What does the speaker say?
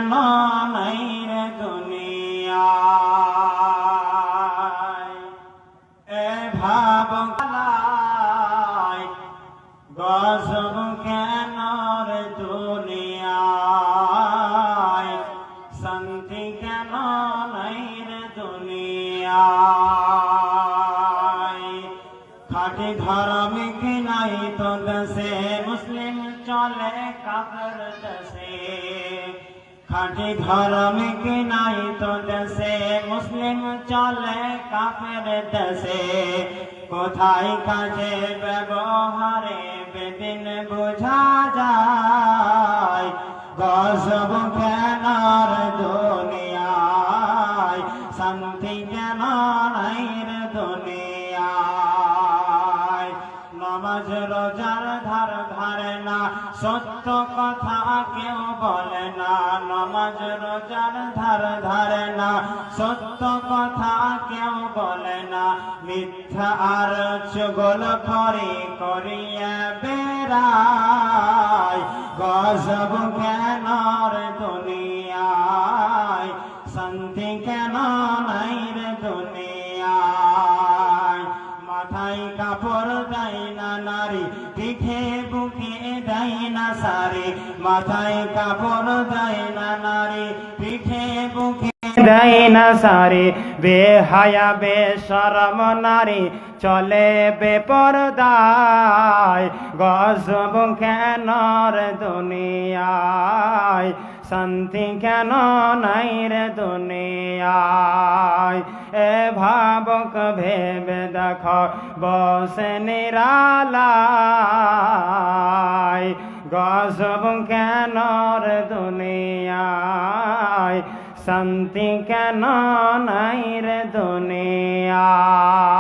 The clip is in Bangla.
কেন নাই রে দুনিয়ায় এ ভাবনায় গজব কেন রে দুনিয়ায় শান্তি কেন নাই রে দুনিয়ায় খাঁটি ধার্মিক নাই তো দেশে মুসলিম চলে কাফের দেশে খাঁটি ধার্মিক নাই তো দেশে মুসলিম চলে কাফের দেশে কোথায় কাজে ব্যবহারে বেদিন বোঝা যায় গজব কেন রে দুনিয়ায় শান্তি কেন নাই রে দুনিয়ায় নামাজ রোজার ধার ধারে না সত্য কথা কেউ বলে না নামাজ রোজার ধার ধারে না সত্য কথা কেউ বলে না মিথ্যা আর চুগলখড়ি করিয়া বেড়ায় গজব কেন রে দুনিয়ায় শান্তি কেন নাই রে দুনিয়ায় মাথায় কাপড় দেয় না নারী পিঠে বুকে দেয় না সারি মাথায় কাপড় দেয় না নারী পিঠে বুকে দেয় না সারি বেহায়া বেশরম নারী চলে বেপরদায় গজব কেন রে দুনিয়ায় শান্তি কেন নাই রে দুনিয়ায় এ ভাবক ভেবে দেখো বসে নিরালায় গজব কেন রে দুনিয়ায় শান্তি কেন নাই রে দুনিয়ায়।